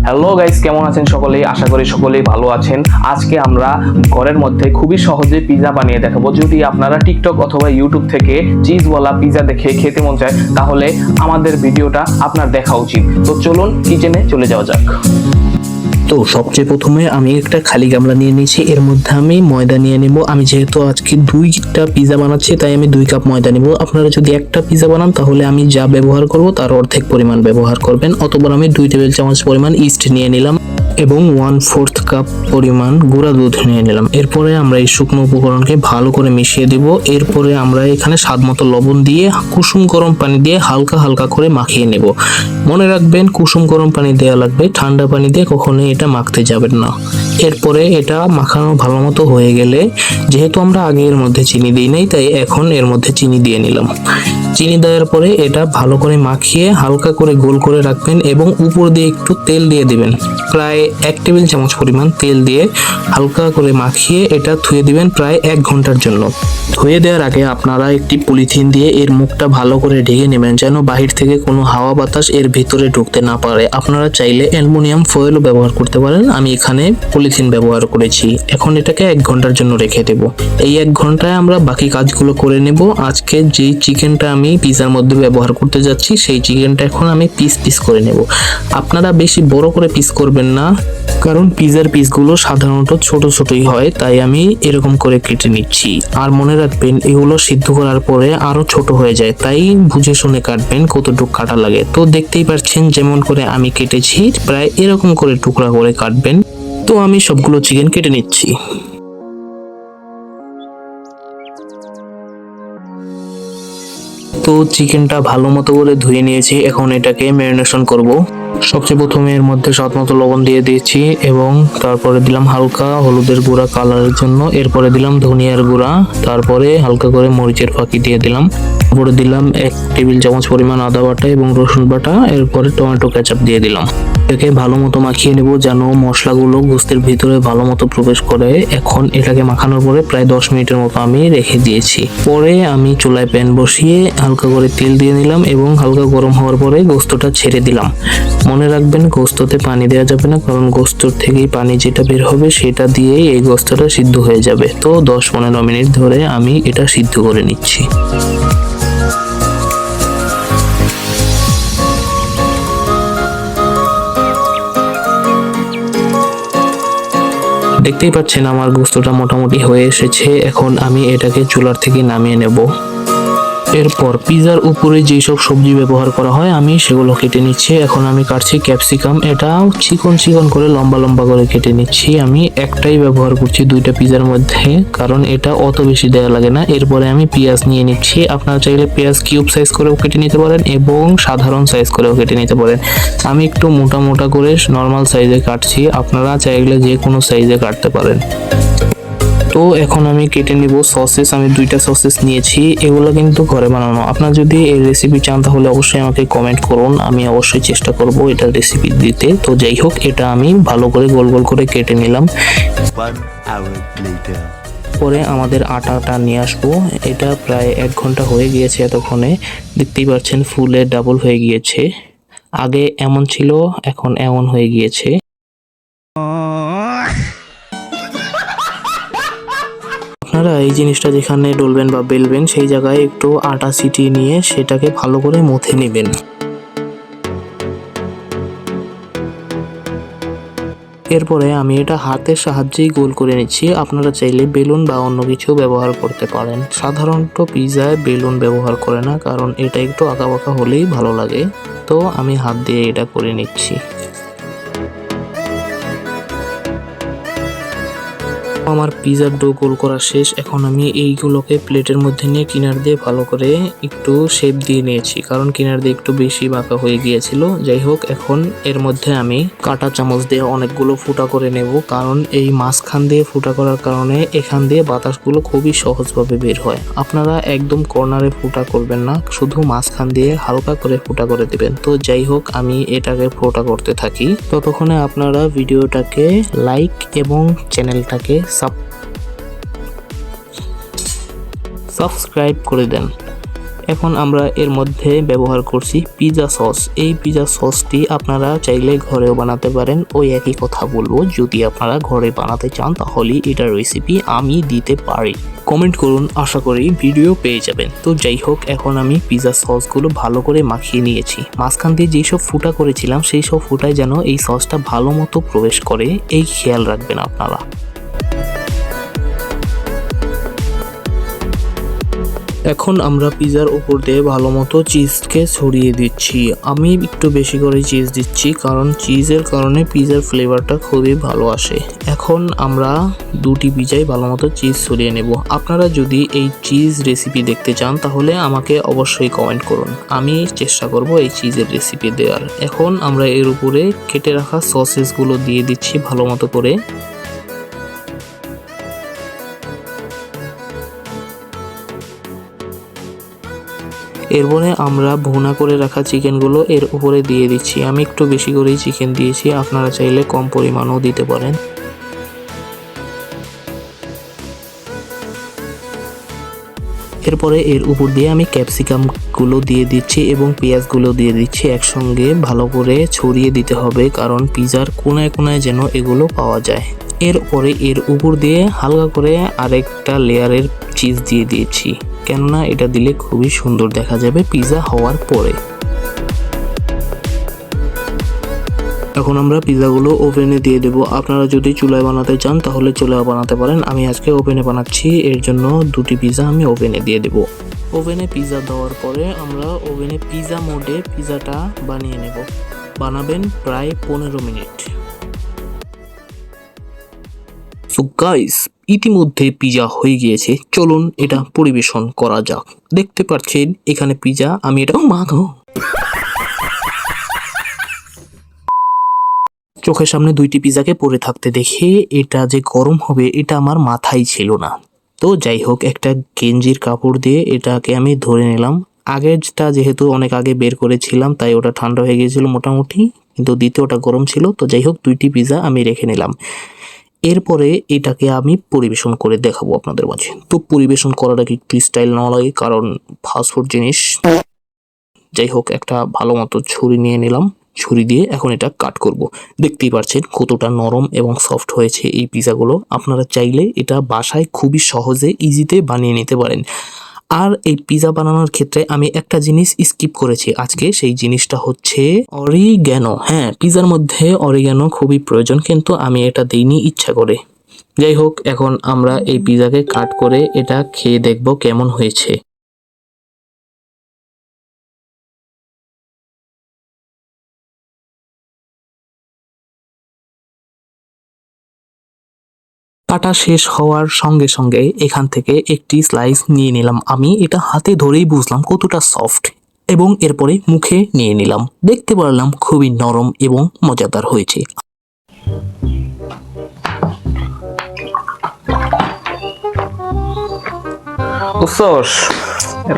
Hello guys, কেমন আছেন সকলেই? আশা করি সকলেই ভালো আছেন। আজকে আমরা ঘরের মধ্যে খুবই সহজে পিৎজা বানিয়ে দেখাবো। যদি আপনারা টিকটক অথবা ইউটিউব থেকে চিজওয়ালা পিৎজা দেখে খেতে মন চায়, তাহলে আমাদের ভিডিওটা আপনার দেখা উচিত। তো চলুন কিচেনে চলে যাওয়া যাক। তো সবচেয়ে প্রথমে আমি একটা খালি গামলা নিয়ে নিয়েছি, এর মধ্যে আমি ময়দা নিয়ে নিব। আমি যেহেতু আজকে 2টা পিৎজা বানাচ্ছি, তাই আমি 2 কাপ ময়দা নিব। আপনারা যদি একটা পিৎজা বানান তাহলে আমি যা ব্যবহার করব তার অর্ধেক পরিমাণ ব্যবহার করবেন। অতবার আমি 2 টেবিল চামচ পরিমাণ ইস্ট নিয়ে নিলাম এবং 1/4 কাপ পরিমাণ গুঁড়া দুধ নিয়ে নিলাম। এরপরে আমরা এই শুকনো উপকরণকে ভালো করে মিশিয়ে দেব। এরপরে আমরা এখানে স্বাদমতো লবণ দিয়ে কুসুম গরম পানি দিয়ে হালকা হালকা করে মাখিয়ে নেব। মনে রাখবেন, কুসুম গরম পানি দেওয়া লাগবে, ঠান্ডা পানি দিয়ে কখনোই এটা মাখতে যাবেন না। এরপরে এটা মাখানো ভালো মতো হয়ে গেলে, যেহেতু আমরা আগে এর মধ্যে চিনি দিই নাই, তাই এখন এর মধ্যে চিনি দিয়ে নিলাম। চিনি দেওয়ার পরে এটা ভালো করে মাখিয়ে হালকা করে গোল করে রাখবেন এবং উপর দিয়ে একটু তেল দিয়ে দিবেন। প্রায় 1 টেবিল চামচ পরিমাণ তেল দিয়ে হালকা করে মাখিয়ে এটা ধুয়ে দিবেন প্রায় 1 ঘন্টার জন্য। ধুয়ে দেওয়ার আগে আপনারা একটি পলিথিন দিয়ে এর মুখটা ভালো করে ঢেকে নেবেন, যেন বাহির থেকে কোনো হাওয়া বাতাস এর ভিতরে ঢুকতে না পারে। আপনারা চাইলে অ্যালুমিনিয়াম ফয়েলও ব্যবহার করতে পারেন, আমি এখানে পলিথিন ব্যবহার করেছি। এখন এটাকে 1 ঘন্টার জন্য রেখে দেব। এই 1 ঘন্টায় আমরা বাকি কাজগুলো করে নেব। আজকে যেই চিকেনটা আমি পিৎজার মধ্যে ব্যবহার করতে যাচ্ছি, সেই চিকেনটা এখন আমি পিস পিস করে নেব। আপনারা বেশি বড় করে পিস করবেন না, কারণ পিৎজার পিসগুলো সাধারণত ছোট ছোটই হয়, তাই আমি এরকম করে কেটে নিচ্ছি। আর মনে রাখবেন, এগুলো সিদ্ধ করার পরে আরো ছোট হয়ে যায়, তাই বুঝে শুনে কাটবেন কতটুকু কাটা লাগে। তো দেখতেই পাচ্ছেন যেমন করে আমি কেটেছি, প্রায় এরকম করে টুকরা করে কাটবেন। তো আমি সবগুলো চিকেন কেটে নিচ্ছি। তো চিকেনটা ভালো মতো করে ধুয়ে নিয়েছি, এখন এটাকে ম্যারিনেশন করব। সবচেয়ে প্রথমে এর মধ্যে স্বাদ মতো লবণ দিয়ে দিয়েছি এবং তারপরে দিলাম হালকা হলুদের গুঁড়া কালারের জন্য। এরপরে দিলাম ধনিয়ার গুঁড়া, তারপরে হালকা করে মরিচের ফাঁকি দিয়ে দিলাম। তারপরে দিলাম 1 টেবিল চামচ পরিমাণ আদা বাটা এবং রসুন বাটা। এরপরে টমেটো কেচাপ দিয়ে দিলাম। এটাকে ভালো মতো মাখিয়ে নেব যেন মশলাগুলো গোস্তের ভিতরে ভালো মতো প্রবেশ করে। এখন এটাকে মাখানোর পরে প্রায় 10 মিনিটের মতো আমি রেখে দিয়েছি। পরে আমি চুলায় প্যান বসিয়ে হালকা করে তেল দিয়ে নিলাম এবং হালকা গরম হওয়ার পরে গোস্তটা ছেড়ে দিলাম। মনে রাখবেন, গোস্ততে পানি দেওয়া যাবে না, কারণ গোস্তর থেকেই পানি যেটা বের হবে সেটা দিয়েই এই গোস্তটা সিদ্ধ হয়ে যাবে। তো 10-15 মিনিট ধরে আমি এটা সিদ্ধ করে নিচ্ছি। দেখতেই পাচ্ছেন আমার গোস্তটা মোটামুটি হয়ে এসেছে। এখন আমি এটাকে চুলার থেকে নামিয়ে নেব। এরপর পিৎজার উপরে যেসব সবজি ব্যবহার করা হয় আমি সেগুলো কেটে নিচ্ছি। এখন আমি কাটছি ক্যাপসিকাম, এটা চিকন চিকন করে লম্বা লম্বা করে কেটে নিচ্ছি। আমি একটাই ব্যবহার করছি 2টা পিৎজার মধ্যে, কারণ এটা অত বেশি দেওয়া লাগে না। এরপরে আমি পেঁয়াজ নিয়ে নিচ্ছি। আপনারা চাইলে পেঁয়াজ কিউব সাইজ করেও কেটে নিতে পারেন এবং সাধারণ সাইজ করেও কেটে নিতে পারেন। আমি একটু মোটা মোটা করে নর্মাল সাইজে কাটছি, আপনারা চাইলে যে কোনো সাইজে কাটতে পারেন। তো এখন আমি কেটে নিব সসেস। আমি 2টা সসেস নিয়েছি, এগুলো কিন্তু ঘরে বানানো। আপনারা যদি এই রেসিপি চান তাহলে অবশ্যই আমাকে কমেন্ট করুন, আমি অবশ্যই চেষ্টা করব এটার রেসিপি দিতে। তো যাই হোক, এটা আমি ভালো করে গোল গোল করে কেটে নিলাম। পরে আমাদের আটাটা নিয়ে আসবো। এটা প্রায় 1 ঘন্টা হয়ে গিয়েছে এতক্ষণে। দেখতেই পাচ্ছেন ফুলে ডাবল হয়ে গিয়েছে। আগে এমন ছিল, এখন এমন হয়ে গিয়েছে। আপনারা এই জিনিসটা যেখানে ডলবেন বা বেলবেন, সেই জায়গায় একটু আটা ছিটিয়ে নিয়ে সেটাকে ভালো করে মথে নেবেন। এরপরে আমি এটা হাতের সাহায্যেই গোল করে নিচ্ছি। আপনারা চাইলে বেলুন বা অন্য কিছু ব্যবহার করতে পারেন। সাধারণত পিৎজায় বেলুন ব্যবহার করে না, কারণ এটা একটু আঁকাবাঁকা হলেই ভালো লাগে। তো আমি হাত দিয়ে এটা করে নিচ্ছি। আমার পিৎজার ডো গোল করা শেষ। এখন আমি এইগুলোকে প্লেটের মধ্যে নিয়ে কিনার দিয়ে ভালো করে একটু শেপ দিয়ে নিয়েছি, কারণ কিনার দিয়ে একটু বেশি বাঁকা হয়ে গিয়েছিল। যাই হোক, এখন এর মধ্যে আমি কাঁটা চামচ দিয়ে অনেকগুলো ফুটা করে নেব, কারণ এই মাঝখান দিয়ে ফুটা করার কারণে এখান দিয়ে বাতাসগুলো খুবই সহজভাবে বের হয়। আপনারা একদম কর্নারে ফুটা করবেন না, শুধু মাঝখান দিয়ে হালকা করে ফুটা করে দিবেন। তো যাই হোক, আমি এটাকে ফুটা করতে থাকি। ততক্ষণে আপনারা ভিডিওটাকে লাইক এবং চ্যানেলটাকে সাবস্ক্রাইব করে দেন। এখন আমরা এর মধ্যে ব্যবহার করছি পিৎজা সস। এই পিৎজা সসটি আপনারা চাইলে ঘরেও বানাতে পারেন। ওই একই কথা বলবো, যদি আপনারা ঘরে বানাতে চান তাহলে এটার রেসিপি আমি দিতে পারি। কমেন্ট করুন, আশা করি ভিডিও পেয়ে যাবেন। তো যাই হোক, এখন আমি পিৎজা সসগুলো ভালো করে মাখিয়ে নিয়েছি। মাঝখান দিয়ে যেসব ফুটা করেছিলাম সেই সব ফুটায় যেন এই সসটা ভালো মতো প্রবেশ করে, এই খেয়াল রাখবেন আপনারা। এখন আমরা পিৎজার উপর দিয়ে ভালো মতো চিজকে ছড়িয়ে দিচ্ছি। আমি একটু বেশি করে চিজ দিচ্ছি, কারণ চিজের কারণে পিৎজার ফ্লেভারটা খুবই ভালো আসে। এখন আমরা দুটি পিৎজায় ভালো মতো চিজ ছড়িয়ে নেব। আপনারা যদি এই চিজ রেসিপি দেখতে চান তাহলে আমাকে অবশ্যই কমেন্ট করুন, আমি চেষ্টা করব এই চিজের রেসিপি দেওয়ার। এখন আমরা এর উপরে কেটে রাখা সসেসগুলো দিয়ে দিচ্ছি ভালো মতো করে। এরপরে আমরা ভুনা করে রাখা চিকেনগুলো এর উপরে দিয়ে দিচ্ছি। আমি একটু বেশি করেই চিকেন দিয়েছি, আপনারা চাইলে কম পরিমাণও দিতে পারেন। এরপরে এর উপর দিয়ে আমি ক্যাপসিকামগুলো দিয়ে দিচ্ছি এবং পেঁয়াজগুলো দিয়ে দিচ্ছি। একসঙ্গে ভালো করে ছড়িয়ে দিতে হবে, কারণ পিৎজার কোনায় কোনায় যেন এগুলো পাওয়া যায়। এরপরে এর উপর দিয়ে হালকা করে আরেকটা লেয়ারের চিজ দিয়ে দিয়েছি, কেননা এটা দিলে খুবই সুন্দর দেখা যাবে পিৎজা হওয়ার পরে। এখন আমরা পিৎজাগুলো ওভেনে দিয়ে দেব। আপনারা যদি চুলায় বানাতে চান তাহলে চুলায় বানাতে পারেন, আমি আজকে ওভেনে বানাচ্ছি, এর জন্য দুটি পিৎজা আমি ওভেনে দিয়ে দেব। ওভেনে পিৎজা দেওয়ার পরে আমরা ওভেনে পিৎজা মোডে পিৎজাটা বানিয়ে নেব। বানাবেন প্রায় 15 মিনিট। সো গাইস, ইতিমধ্যে পিৎজা হয়ে গিয়েছে, চলুন এটা পরিবেশন করা যাক। দেখতে পাচ্ছেন এখানে পিৎজা, আমি এটা চোখের সামনে দুইটি পিৎজাকে পড়ে থাকতে দেখে এটা যে গরম হবে এটা আমার মাথায় ছিল না। তো যাই হোক, একটা গেঞ্জির কাপড় দিয়ে এটাকে আমি ধরে নিলাম। আগেরটা যেহেতু অনেক আগে বের করেছিলাম তাই ওটা ঠান্ডা হয়ে গিয়েছিল মোটামুটি, কিন্তু দ্বিতীয়টা গরম ছিল। তো যাই হোক, দুইটি পিৎজা আমি রেখে নিলাম। এরপরে এটাকে আমি পরিবেশন করে দেখাবো আপনাদের মাঝে। তো পরিবেশন করাটা কি একটু স্টাইল নেওয়া লাগে, কারণ ফাস্টফুড জিনিস। যাই হোক, একটা ভালো মতো ছুরি নিয়ে নিলাম, ছুরি দিয়ে এখন এটা কাট করব। দেখতেই পাচ্ছেন কতটা নরম এবং সফট হয়েছে এই পিৎজাগুলো। আপনারা চাইলে এটা বাসায় খুবই সহজে ইজিতে বানিয়ে নিতে পারেন। আর এই পিৎজা বানানোর ক্ষেত্রে আমি একটা জিনিস স্কিপ করেছি আজকে, সেই জিনিসটা হচ্ছে অরিগ্যানো। হ্যাঁ, পিৎজার মধ্যে অরিগ্যানো খুবই প্রয়োজন, কিন্তু আমি এটা দিইনি ইচ্ছা করে। যাই হোক, এখন আমরা এই পিৎজাকে কাট করে এটা খেয়ে দেখব কেমন হয়েছে। কাটা শেষ হওয়ার সঙ্গে সঙ্গে এখান থেকে একটি স্লাইস নিয়ে নিলাম। আমি এটা হাতে ধরেই বুঝলাম কতটা সফট, এবং এরপরে মুখে নিয়ে নিলাম। দেখতে পারলাম খুবই নরম এবং মজাদার হয়েছে। বুঝছস,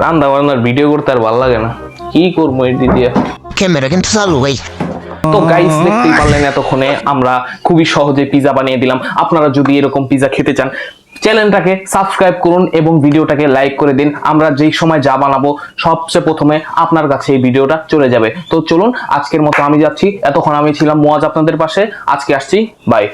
রান্না বান্নার ভিডিও করতে আর ভালো লাগে না, কি করবো এটি দিয়ে। ক্যামেরা কিন্তু চালু ভাই। তো গাইস, দেখতেই পারলেন এতক্ষণে আমরা খুবই সহজে পিৎজা বানিয়ে দিলাম। আপনারা যদি এরকম পিৎজা খেতে চান চ্যানেলটাকে সাবস্ক্রাইব করুন এবং ভিডিওটাকে লাইক করে দিন। আমরা যেই সময় যা বানাবো সবচেয়ে প্রথমে আপনার কাছে এই ভিডিওটা চলে যাবে। তো চলুন, আজকের মতো আমি যাচ্ছি। এতক্ষণ আমি ছিলাম মুয়াজ আপনাদের পাশে, আজকে আসছি, বাই।